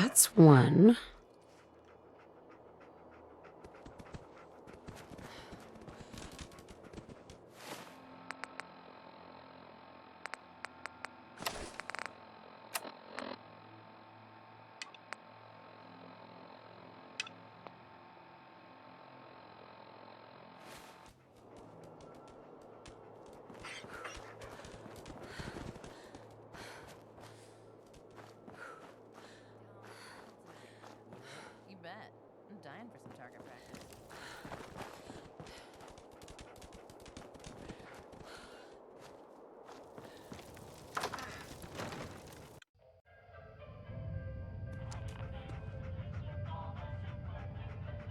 That's one. You bet. I'm dying for some target practice.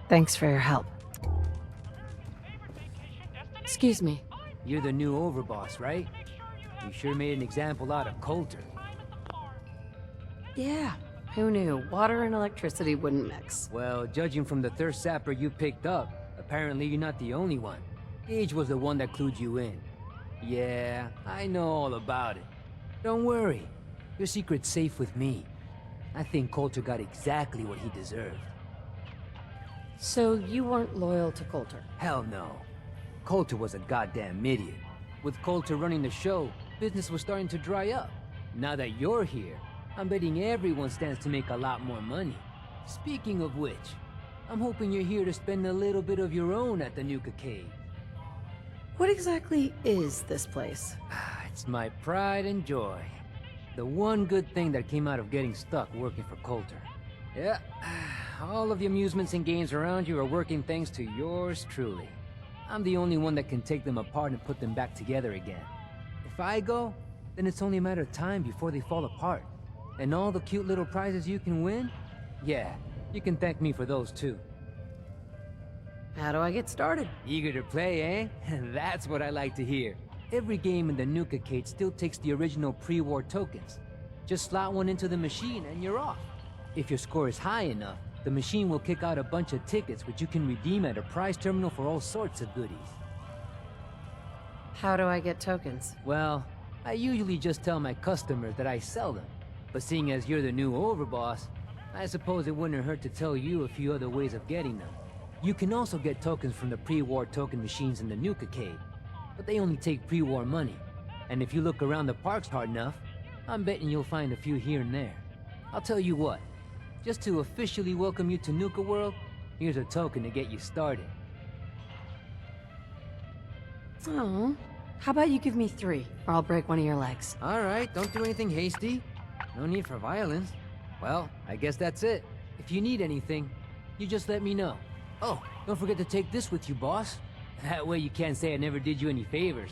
Thanks for your help. Excuse me. You're the new overboss, right? You sure made an example out of Coulter. Yeah, who knew? Water and electricity wouldn't mix. Well, judging from the thirst sapper you picked up, apparently you're not the only one. Gage was the one that clued you in. Yeah, I know all about it. Don't worry. Your secret's safe with me. I think Coulter got exactly what he deserved. So you weren't loyal to Coulter? Hell no. Coulter was a goddamn idiot. With Coulter running the show, business was starting to dry up. Now that you're here, I'm betting everyone stands to make a lot more money. Speaking of which, I'm hoping you're here to spend a little bit of your own at the Nuka Cave. What exactly is this place? It's my pride and joy. The one good thing that came out of getting stuck working for Coulter. Yeah, all of the amusements and games around you are working thanks to yours truly. I'm the only one that can take them apart and put them back together again. If I go, then it's only a matter of time before they fall apart. And all the cute little prizes you can win? Yeah, you can thank me for those too. How do I get started? Eager to play, eh? That's what I like to hear. Every game in the Nuka-Cade still takes the original pre-war tokens. Just slot one into the machine and you're off. If your score is high enough, the machine will kick out a bunch of tickets which you can redeem at a prize terminal for all sorts of goodies. How do I get tokens? Well, I usually just tell my customers that I sell them. But seeing as you're the new overboss, I suppose it wouldn't hurt to tell you a few other ways of getting them. You can also get tokens from the pre-war token machines in the Nuka-Cade, but they only take pre-war money. And if you look around the parks hard enough, I'm betting you'll find a few here and there. I'll tell you what, just to officially welcome you to Nuka-World, here's a token to get you started. Oh, how about you give me 3, or I'll break one of your legs. Alright, don't do anything hasty. No need for violence. Well, I guess that's it. If you need anything, you just let me know. Oh, don't forget to take this with you, boss. That way you can't say I never did you any favors.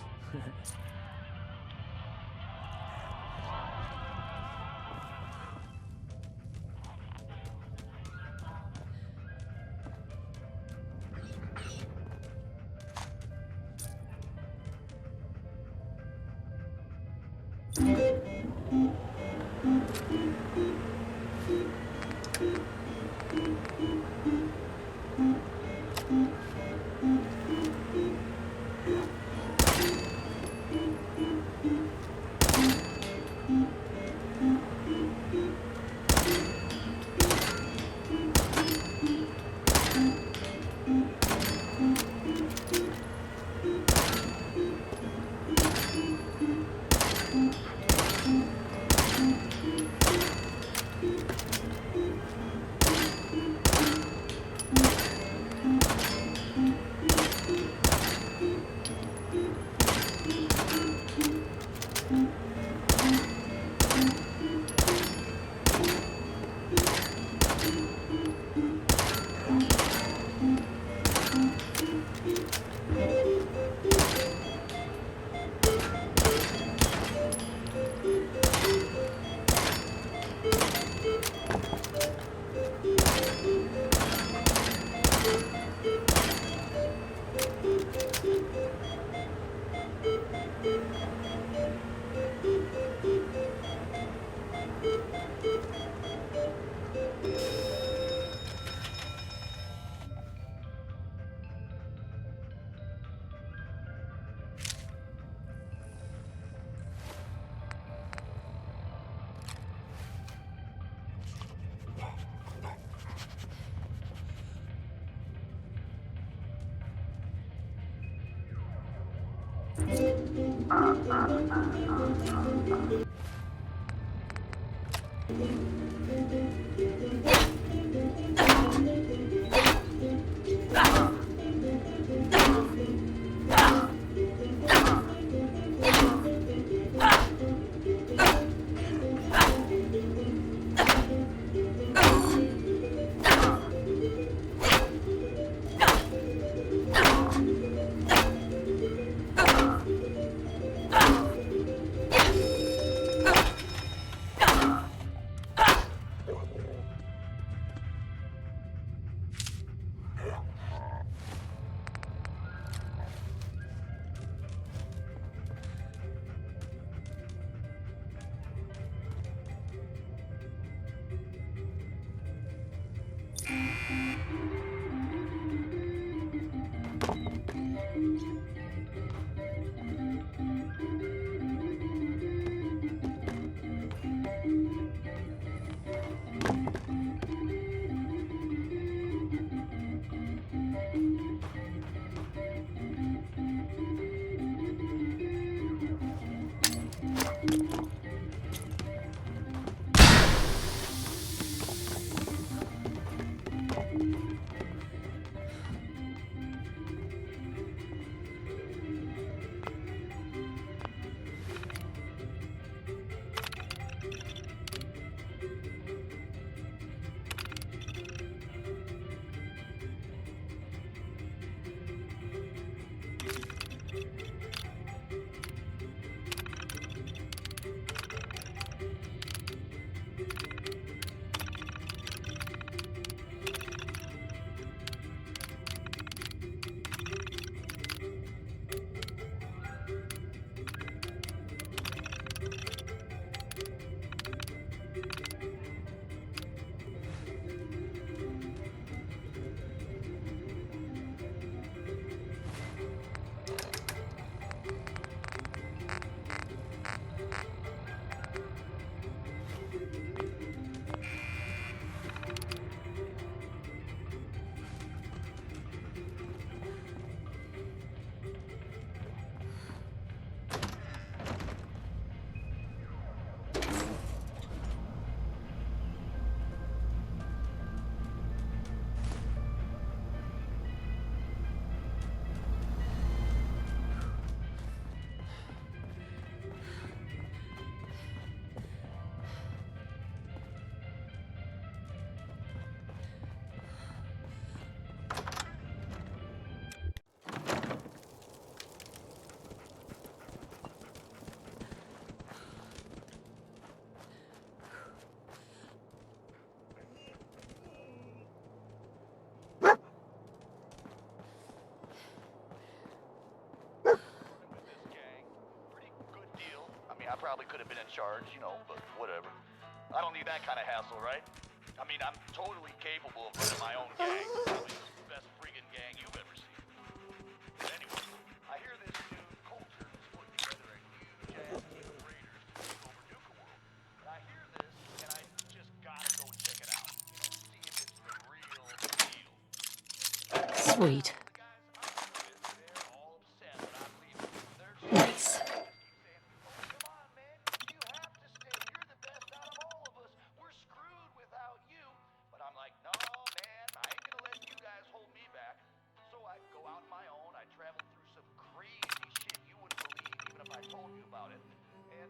I probably could have been in charge, you know, but whatever. I don't need that kind of hassle, right? I mean, I'm totally capable of running my own gang. Probably the best friggin' gang you've ever seen. But anyway, I hear this dude, Coulter, is putting together a huge ass team of raiders to take over Nuka-World. And I hear this, and I just gotta go check it out. You know, see if it's the real deal. Sweet. The guys I'm with, they're all upset that I'm leaving. They're Nice.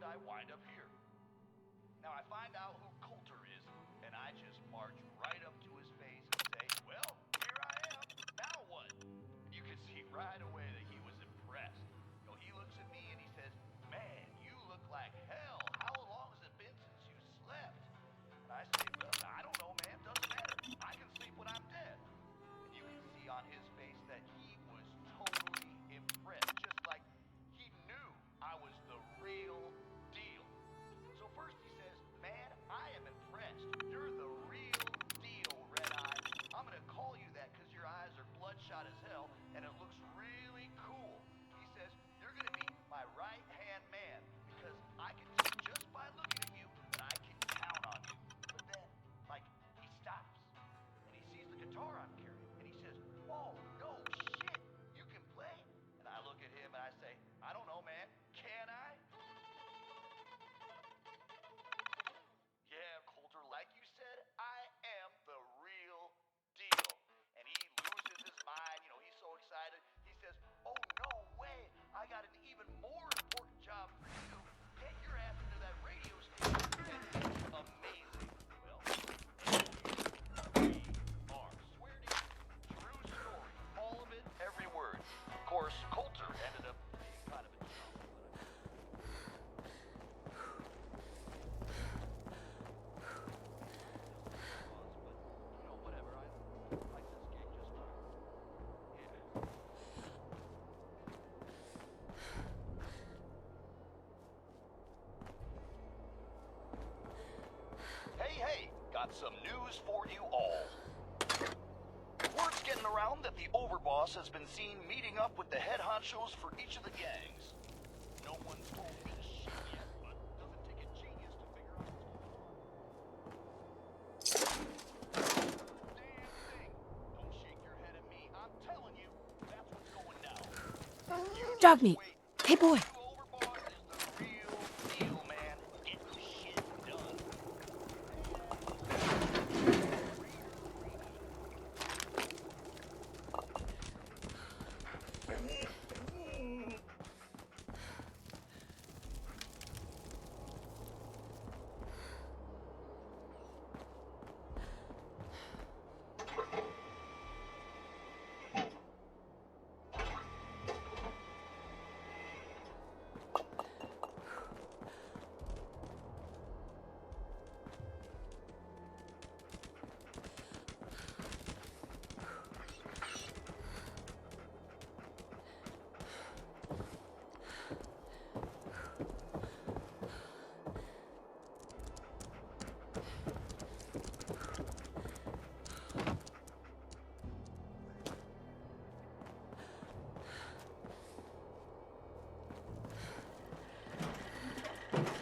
I wind up here. Now I find out who Coulter is, and I just march right up to his face and say, well, here I am. Now what? And you can see right away that he was impressed. You know, he looks at me and he says, man, you look like hell. How long has it been since you slept? And I say, well, I don't know, man. Doesn't matter. I can sleep when I'm dead. And you can see on his face that he was totally impressed, just like he knew I was the real deal. So first he says, man, I am impressed. You're the real some news for you all. Word's getting around that the overboss has been seen meeting up with the head honchos for each of the gangs. No one's told me shit yet, but doesn't take a genius to figure out what's going on. Damn thing. Don't shake your head at me. I'm telling you, that's what's going down. You Dog just meat. wait. Hey, boy. Overboss is the real deal, man. Getting shit done.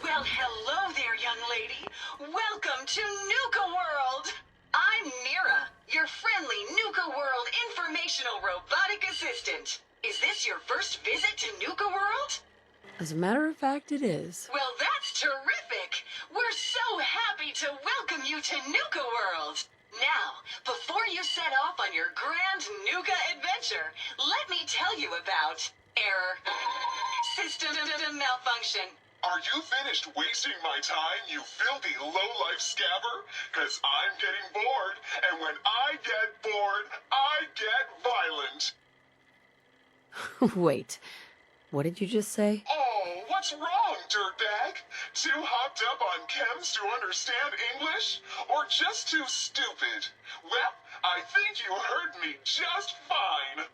Well, hello there, young lady. Welcome to Nuka-World. I'm Mira, your friendly Nuka-World informational robotic assistant. Is this your first visit to Nuka-World? As a matter of fact, it is. Well, that's terrific. We're so happy to welcome you to Nuka-World. Now, before you set off on your grand Nuka adventure, let me tell you about error, system malfunction. Are you finished wasting my time, you filthy low-life scabber? 'Cause I'm getting bored, and when I get bored, I get violent. Wait, what did you just say? Oh, what's wrong, dirtbag? Too hopped up on chems to understand English? Or just too stupid? Well, I think you heard me just fine.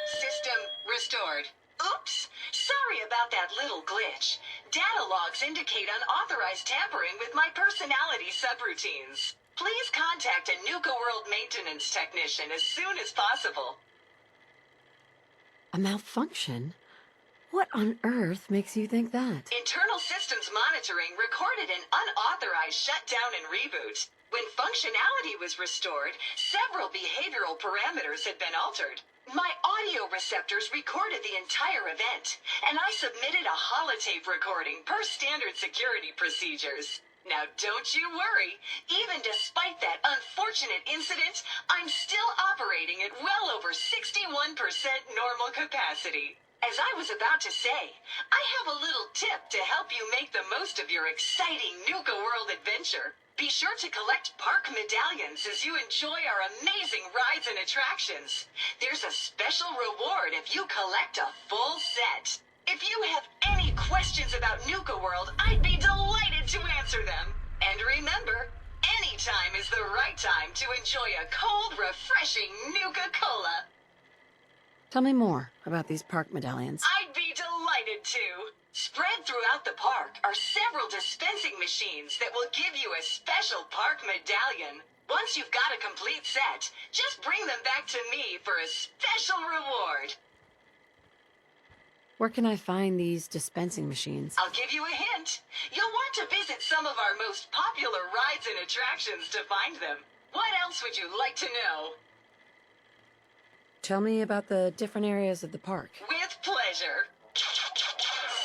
System restored. Oops! Sorry about that little glitch. Data logs indicate unauthorized tampering with my personality subroutines. Please contact a Nuka-World maintenance technician as soon as possible. A malfunction? What on earth makes you think that? Internal systems monitoring recorded an unauthorized shutdown and reboot. When functionality was restored, several behavioral parameters had been altered. My audio receptors recorded the entire event, and I submitted a holotape recording per standard security procedures. Now don't you worry, even despite that unfortunate incident, I'm still operating at well over 61% normal capacity. As I was about to say, I have a little tip to help you make the most of your exciting Nuka-World adventure. Be sure to collect park medallions as you enjoy our amazing rides and attractions. There's a special reward if you collect a full set. If you have any questions about Nuka-World, I'd be delighted to answer them. And remember, any time is the right time to enjoy a cold, refreshing Nuka-Cola. Tell me more about these park medallions. I'd be delighted to. Spread throughout the park are several dispensing machines that will give you a special park medallion. Once you've got a complete set, just bring them back to me for a special reward. Where can I find these dispensing machines? I'll give you a hint. You'll want to visit some of our most popular rides and attractions to find them. What else would you like to know? Tell me about the different areas of the park. With pleasure.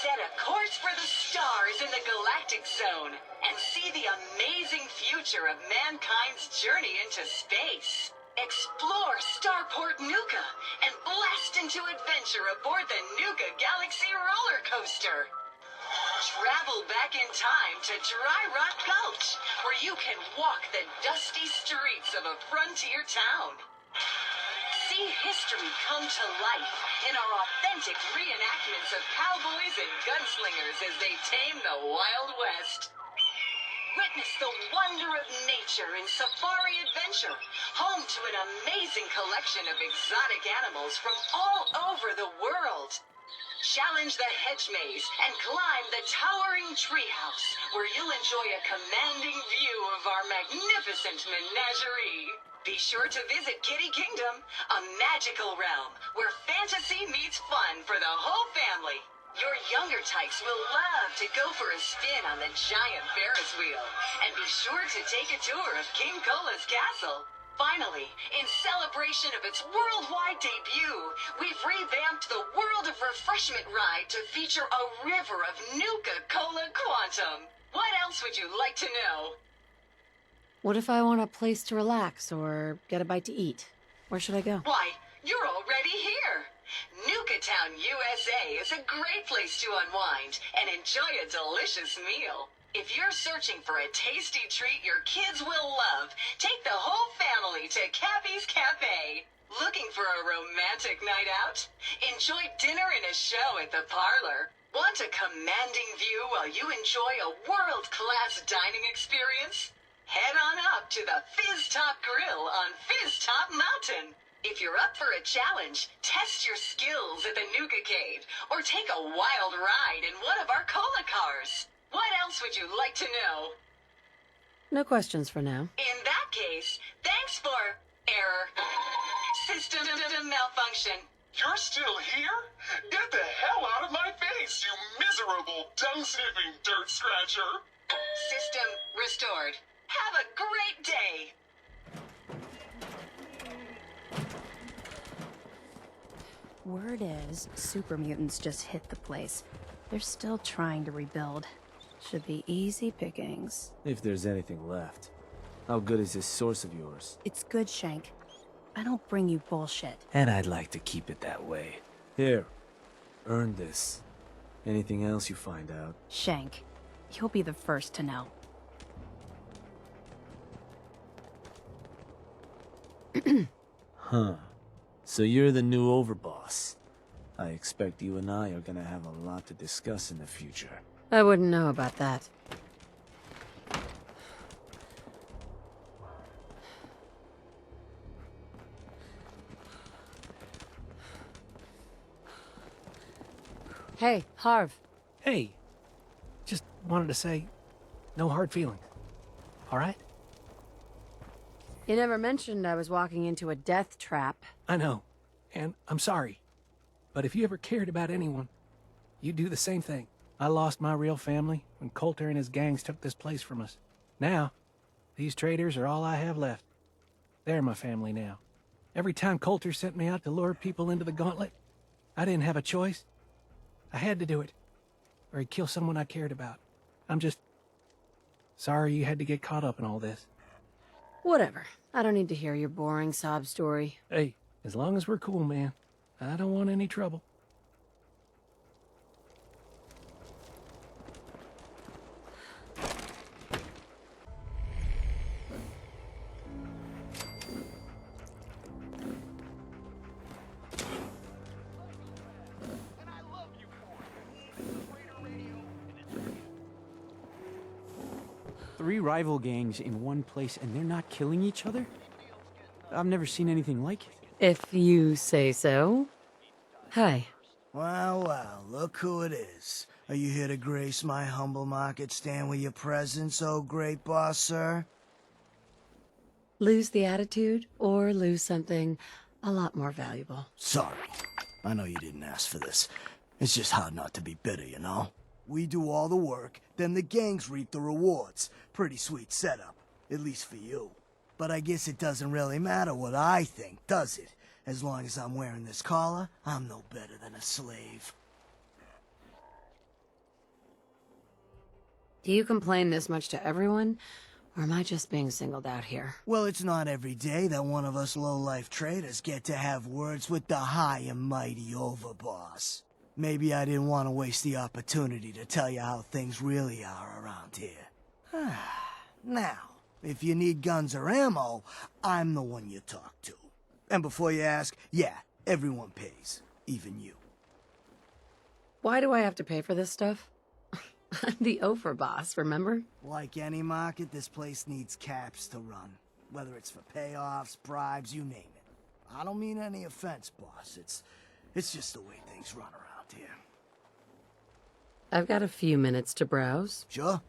Set a course for the stars in the galactic zone and see the amazing future of mankind's journey into space. Explore Starport Nuka and blast into adventure aboard the Nuka Galaxy roller coaster. Travel back in time to Dry Rock Gulch, where you can walk the dusty streets of a frontier town. See history come to life in our authentic reenactments of cowboys and gunslingers as they tame the Wild West. Witness the wonder of nature in Safari Adventure, home to an amazing collection of exotic animals from all over the world. Challenge the hedge maze and climb the towering treehouse, where you'll enjoy a commanding view of our magnificent menagerie. Be sure to visit Kitty Kingdom, a magical realm where fantasy meets fun for the whole family. Your younger types will love to go for a spin on the giant Ferris wheel, and be sure to take a tour of King Cola's castle. Finally, in celebration of its worldwide debut, we've revamped the World of Refreshment ride to feature a river of Nuka-Cola Quantum. What else would you like to know? What if I want a place to relax or get a bite to eat? Where should I go? Why, you're already here. Nuka-Town, USA is a great place to unwind and enjoy a delicious meal. If you're searching for a tasty treat your kids will love, take the whole family to Cappy's Cafe. Looking for a romantic night out? Enjoy dinner and a show at the parlor. Want a commanding view while you enjoy a world-class dining experience? Head on up to the Fizz Top Grill on Fizz Top Mountain. If you're up for a challenge, test your skills at the Nuka Cave, or take a wild ride in one of our cola cars. What else would you like to know? No questions for now. In that case, thanks for error. System malfunction. You're still here? Get the hell out of my face, you miserable, tongue-sniffing dirt scratcher! System restored. Have a great day. Word is, super mutants just hit the place. They're still trying to rebuild. Should be easy pickings. If there's anything left. How good is this source of yours? It's good, Shank. I don't bring you bullshit. And I'd like to keep it that way. Here, earn this. Anything else you find out? Shank, you'll be the first to know. Huh. So you're the new overboss. I expect you and I are gonna have a lot to discuss in the future. I wouldn't know about that. Hey, Harv. Hey, just wanted to say, no hard feelings. All right? You never mentioned I was walking into a death trap. I know, and I'm sorry. But if you ever cared about anyone, you'd do the same thing. I lost my real family when Coulter and his gangs took this place from us. Now, these traitors are all I have left. They're my family now. Every time Coulter sent me out to lure people into the gauntlet, I didn't have a choice. I had to do it, or he'd kill someone I cared about. I'm just sorry you had to get caught up in all this. Whatever. I don't need to hear your boring sob story. Hey, as long as we're cool, man. I don't want any trouble. And I love you for it. It's greater radio, and it's radio. 3 rival gangs in one place and they're not killing each other? I've never seen anything like it. If you say so. Hi. Well, well, look who it is. Are you here to grace my humble market stand with your presence, oh great boss, sir? Lose the attitude or lose something a lot more valuable. Sorry. I know you didn't ask for this. It's just hard not to be bitter, you know? We do all the work, then the gangs reap the rewards. Pretty sweet setup, at least for you. But I guess it doesn't really matter what I think, does it? As long as I'm wearing this collar, I'm no better than a slave. Do you complain this much to everyone? Or am I just being singled out here? Well, it's not every day that one of us low-life traders get to have words with the high and mighty overboss. Maybe I didn't want to waste the opportunity to tell you how things really are around here. Now, if you need guns or ammo, I'm the one you talk to. And before you ask, yeah, everyone pays, even you. Why do I have to pay for this stuff? I'm the overboss, remember? Like any market, this place needs caps to run. Whether it's for payoffs, bribes, you name it. I don't mean any offense, boss. It's just the way things run around here. I've got a few minutes to browse. Sure.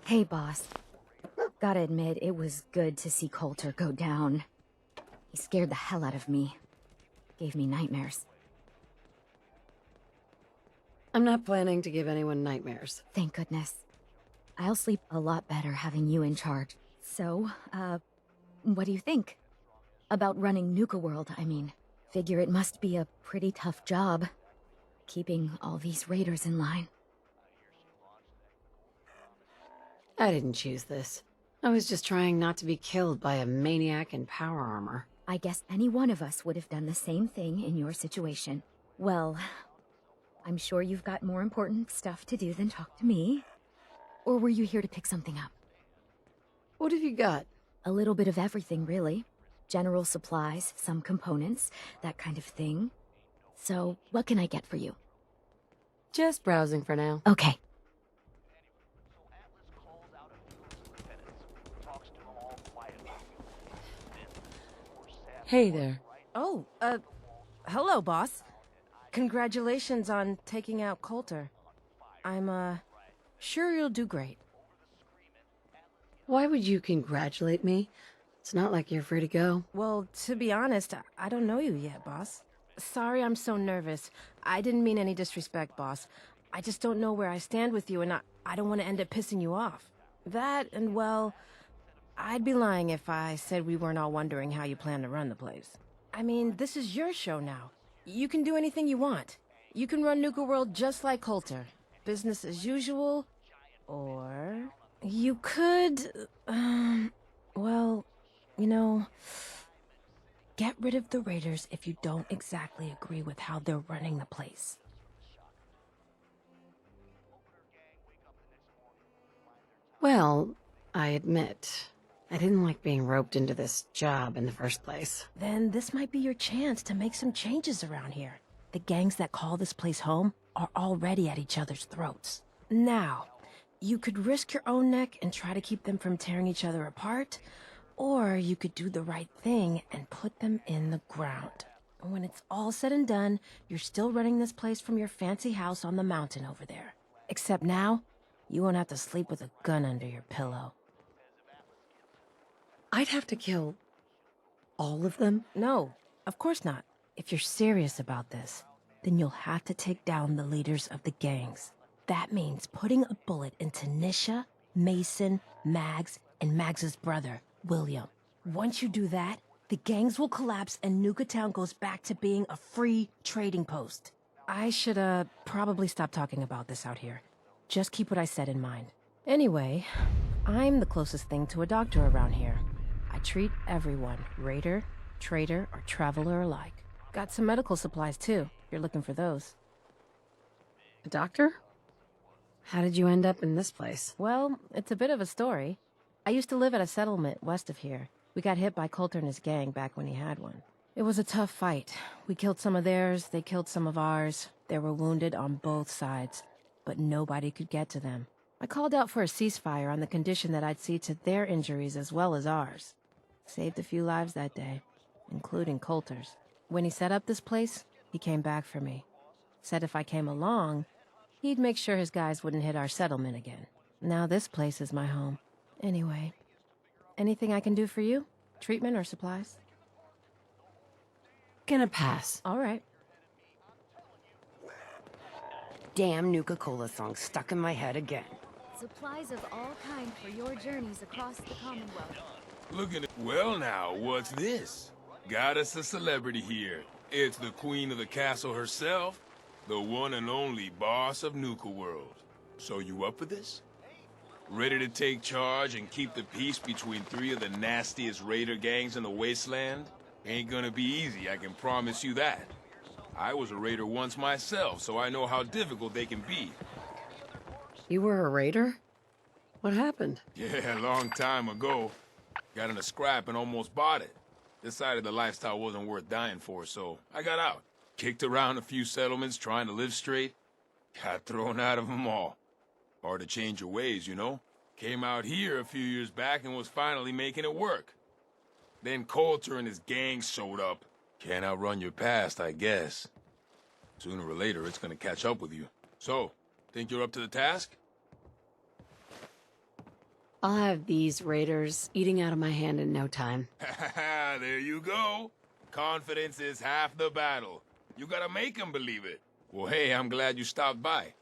Hey, boss. Gotta admit, it was good to see Coulter go down. He scared the hell out of me. Gave me nightmares. I'm not planning to give anyone nightmares. Thank goodness. I'll sleep a lot better having you in charge. So, what do you think? About running Nuka-World, I mean. Figure it must be a pretty tough job, keeping all these raiders in line. I didn't choose this. I was just trying not to be killed by a maniac in power armor. I guess any one of us would have done the same thing in your situation. Well, I'm sure you've got more important stuff to do than talk to me. Or were you here to pick something up? What have you got? A little bit of everything, really. General supplies, some components, that kind of thing. So, what can I get for you? Just browsing for now. Okay. Hey there. Oh, hello, boss. Congratulations on taking out Coulter. I'm, sure you'll do great. Why would you congratulate me? It's not like you're free to go. Well, to be honest, I don't know you yet, boss. Sorry I'm so nervous. I didn't mean any disrespect, boss. I just don't know where I stand with you, and I don't want to end up pissing you off. That, and well, I'd be lying if I said we weren't all wondering how you plan to run the place. I mean, this is your show now. You can do anything you want. You can run Nuka-World just like Coulter. Business as usual, or you could, well, you know, get rid of the raiders if you don't exactly agree with how they're running the place. Well, I admit, I didn't like being roped into this job in the first place. Then this might be your chance to make some changes around here. The gangs that call this place home are already at each other's throats. Now, you could risk your own neck and try to keep them from tearing each other apart, or you could do the right thing and put them in the ground. When it's all said and done, you're still running this place from your fancy house on the mountain over there. Except now, you won't have to sleep with a gun under your pillow. I'd have to kill all of them? No, of course not. If you're serious about this, then you'll have to take down the leaders of the gangs. That means putting a bullet into Nisha, Mason, Mags, and Mags's brother, William. Once you do that, the gangs will collapse and Nuka-Town goes back to being a free trading post. I should, probably stop talking about this out here. Just keep what I said in mind. Anyway, I'm the closest thing to a doctor around here. I treat everyone, raider, trader, or traveler alike. Got some medical supplies, too. If you're looking for those. A doctor? How did you end up in this place? Well, it's a bit of a story. I used to live at a settlement west of here. We got hit by Coulter and his gang back when he had one. It was a tough fight. We killed some of theirs, they killed some of ours. There were wounded on both sides, but nobody could get to them. I called out for a ceasefire on the condition that I'd see to their injuries as well as ours. Saved a few lives that day, including Coulter's. When he set up this place, he came back for me. Said if I came along, he'd make sure his guys wouldn't hit our settlement again. Now this place is my home. Anyway, anything I can do for you? Treatment or supplies? Gonna pass. All right. Damn Nuka-Cola song stuck in my head again. Supplies of all kinds for your journeys across the Commonwealth. Look at it. Well now, what's this? Got us a celebrity here. It's the queen of the castle herself, the one and only boss of Nuka-World. So you up for this? Ready to take charge and keep the peace between three of the nastiest raider gangs in the wasteland? Ain't gonna be easy, I can promise you that. I was a raider once myself, so I know how difficult they can be. You were a raider? What happened? Yeah, a long time ago. Got in a scrap and almost bought it. Decided the lifestyle wasn't worth dying for, so I got out. Kicked around a few settlements trying to live straight. Got thrown out of them all. Hard to change your ways, you know? Came out here a few years back and was finally making it work. Then Coulter and his gang showed up. Can't outrun your past, I guess. Sooner or later, it's gonna catch up with you. So, think you're up to the task? I'll have these raiders eating out of my hand in no time. There you go. Confidence is half the battle. You gotta make them believe it. Well, hey, I'm glad you stopped by.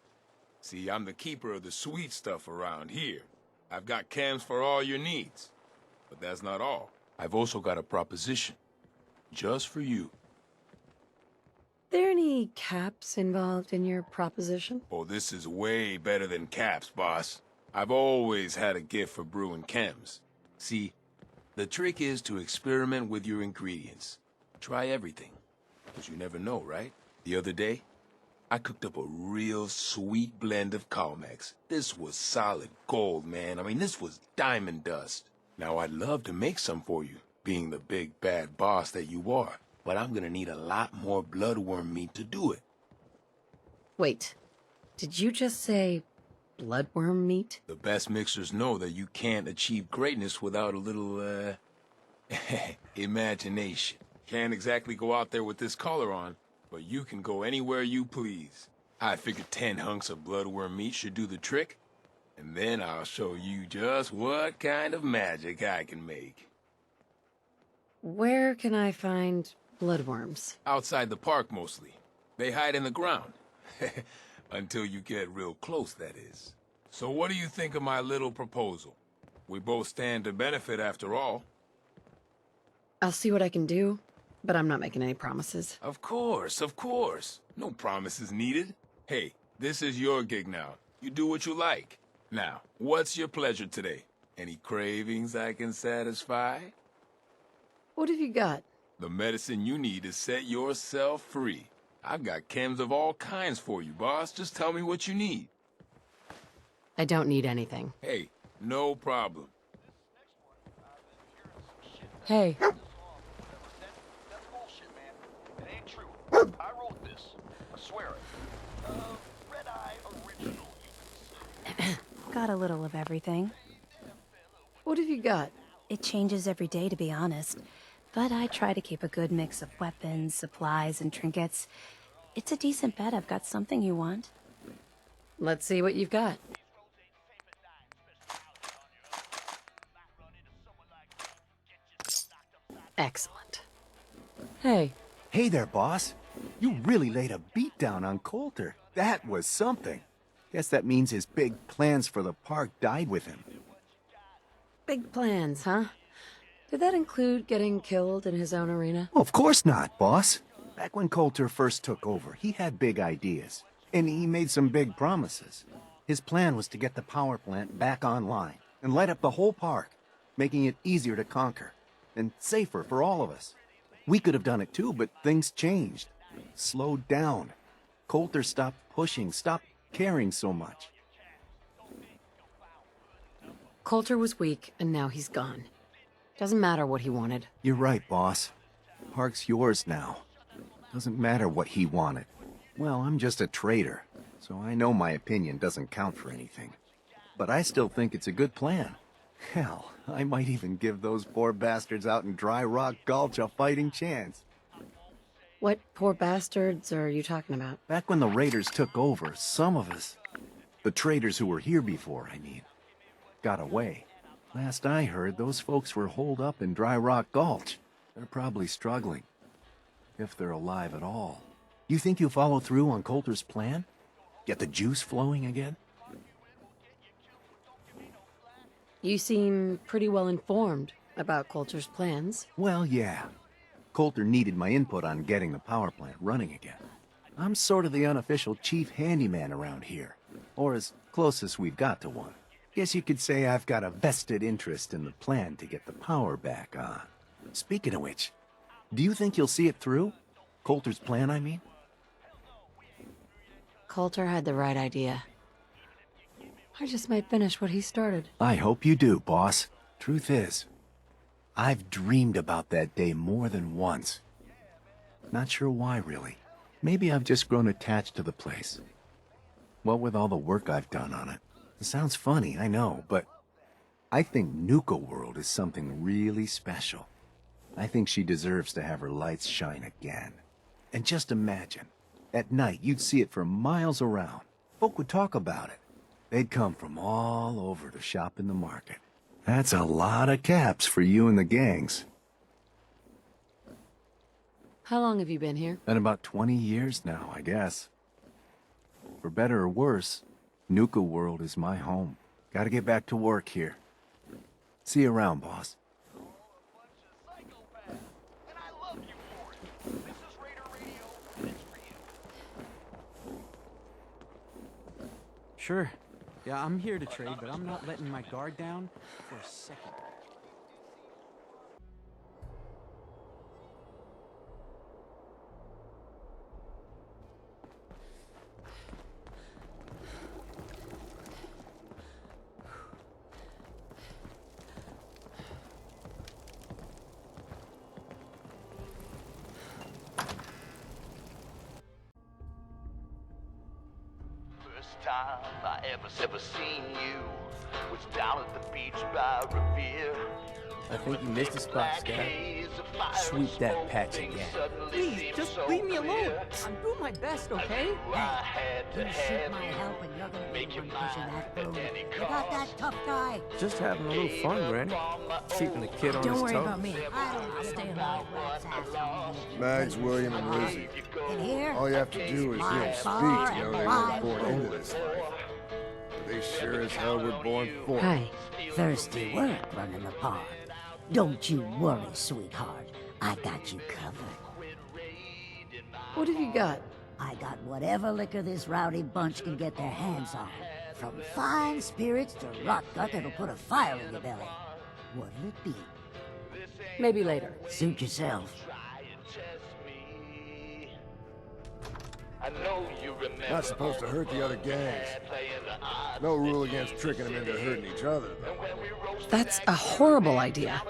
See, I'm the keeper of the sweet stuff around here. I've got chems for all your needs. But that's not all. I've also got a proposition. Just for you. There any caps involved in your proposition? Oh, this is way better than caps, boss. I've always had a gift for brewing chems. See, the trick is to experiment with your ingredients. Try everything. Because you never know, right? The other day, I cooked up a real sweet blend of Calmex. This was solid gold, man. I mean, this was diamond dust. Now, I'd love to make some for you, being the big bad boss that you are. But I'm gonna need a lot more bloodworm meat to do it. Wait, did you just say bloodworm meat? The best mixers know that you can't achieve greatness without a little, imagination. Can't exactly go out there with this collar on, but you can go anywhere you please. I figured 10 hunks of bloodworm meat should do the trick, and then I'll show you just what kind of magic I can make. Where can I find bloodworms? Outside the park, mostly. They hide in the ground. Until you get real close, that is. So what do you think of my little proposal? We both stand to benefit, after all. I'll see what I can do, but I'm not making any promises. Of course, of course. No promises needed. Hey, this is your gig now. You do what you like. Now, what's your pleasure today? Any cravings I can satisfy? What have you got? The medicine you need to set yourself free. I've got chems of all kinds for you, boss. Just tell me what you need. I don't need anything. Hey, no problem. Hey. That's bullshit, man. It ain't true. I wrote this. I swear it. Red Eye original, you can say. Got a little of everything. What have you got? It changes every day, to be honest. But I try to keep a good mix of weapons, supplies, and trinkets. It's a decent bet I've got something you want. Let's see what you've got. Excellent. Hey. Hey there, boss. You really laid a beat down on Coulter. That was something. Guess that means his big plans for the park died with him. Big plans, huh? Did that include getting killed in his own arena? Of course not, boss. Back when Coulter first took over, he had big ideas. And he made some big promises. His plan was to get the power plant back online and light up the whole park, making it easier to conquer and safer for all of us. We could have done it too, but things changed. Slowed down. Coulter stopped pushing, stopped caring so much. Coulter was weak, and now he's gone. Doesn't matter what he wanted. You're right, boss. Park's yours now. Doesn't matter what he wanted. Well, I'm just a trader, so I know my opinion doesn't count for anything. But I still think it's a good plan. Hell, I might even give those poor bastards out in Dry Rock Gulch a fighting chance. What poor bastards are you talking about? Back when the raiders took over, some of us, the traders who were here before, I mean, got away. Last I heard, those folks were holed up in Dry Rock Gulch. They're probably struggling. If they're alive at all. You think you'll follow through on Coulter's plan? Get the juice flowing again? You seem pretty well informed about Coulter's plans. Well, yeah. Coulter needed my input on getting the power plant running again. I'm sort of the unofficial chief handyman around here. Or as close as we've got to one. Guess you could say I've got a vested interest in the plan to get the power back on. Speaking of which, do you think you'll see it through? Coulter's plan, I mean? Coulter had the right idea. I just might finish what he started. I hope you do, boss. Truth is, I've dreamed about that day more than once. Not sure why, really. Maybe I've just grown attached to the place. What with all the work I've done on it. It sounds funny, I know, but I think Nuka-World is something really special. I think she deserves to have her lights shine again. And just imagine, at night you'd see it for miles around. Folk would talk about it. They'd come from all over to shop in the market. That's a lot of caps for you and the gangs. How long have you been here? Been about 20 years now, I guess. For better or worse, Nuka-World is my home. Gotta get back to work here. See you around, boss. Sure. Yeah, I'm here to trade, but I'm not letting my guard down for a second. First time I ever seen you was down at the beach by Revere. I think you missed a spot, Scott. Sweep that patch again. Please, just leave me alone. I'm doing my best, okay? You shoot my help and you're gonna be the one pushing that broom. You got that tough guy? Just having a little fun, Granny. Keeping the kid on his toes. Don't worry about me. I don't stay alive. Rat's ass on me. Mags, William, and Lizzie. In here? All you have to do is My hear them bar speak to know and they my were born into this life. But they sure as hell were born for it. Hi. Thirsty work running the pond. Don't you worry, sweetheart. I got you covered. What have you got? I got whatever liquor this rowdy bunch can get their hands on. From fine spirits to rot gut that'll put a fire in your belly. What'll it be? Maybe later. Suit yourself. Not supposed to hurt the other gangs. No rule against tricking them into hurting each other, though. That's a horrible idea.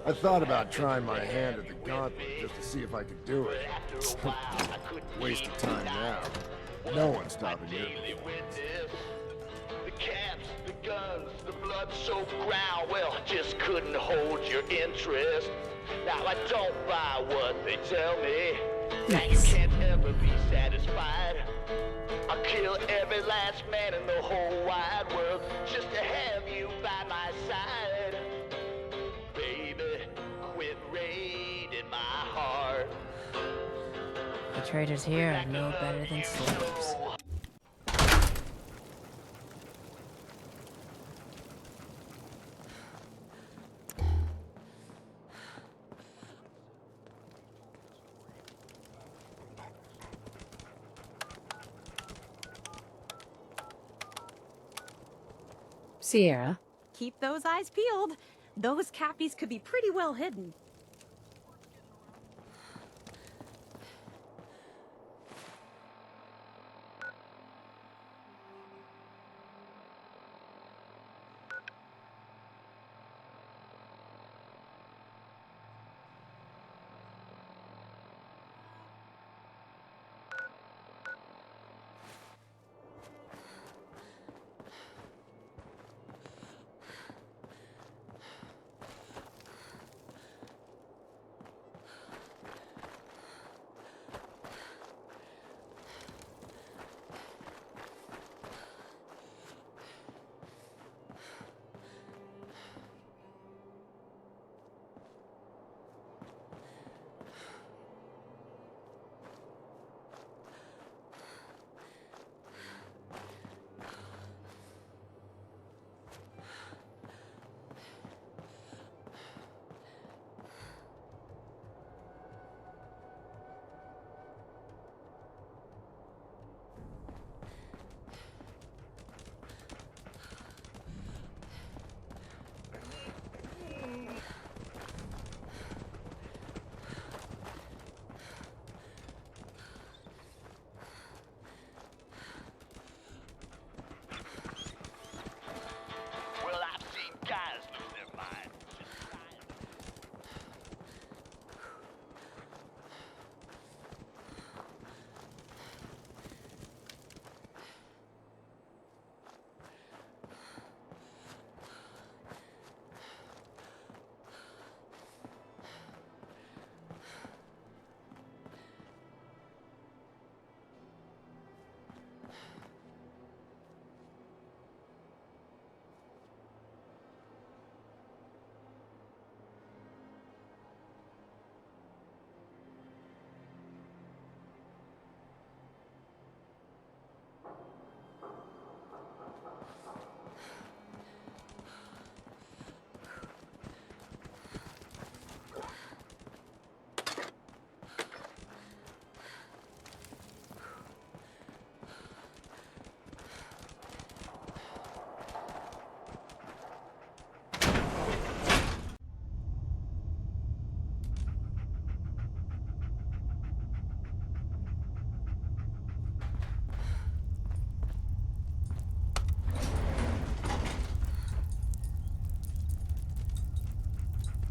I thought about trying my hand at the gauntlet just to see if I could do it. Waste of time now. No one's stopping you. The cats, the guns, the blood-soaked ground, well, just couldn't hold your interest. Now I don't buy what they tell me. Nice. You can't ever be satisfied. I'll kill every last man in the whole wide world just to have you by my side. Baby, quit raiding my heart. The traders here are no better than slaves. Sierra. Keep those eyes peeled. Those cappies could be pretty well hidden.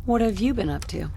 What have you been up to?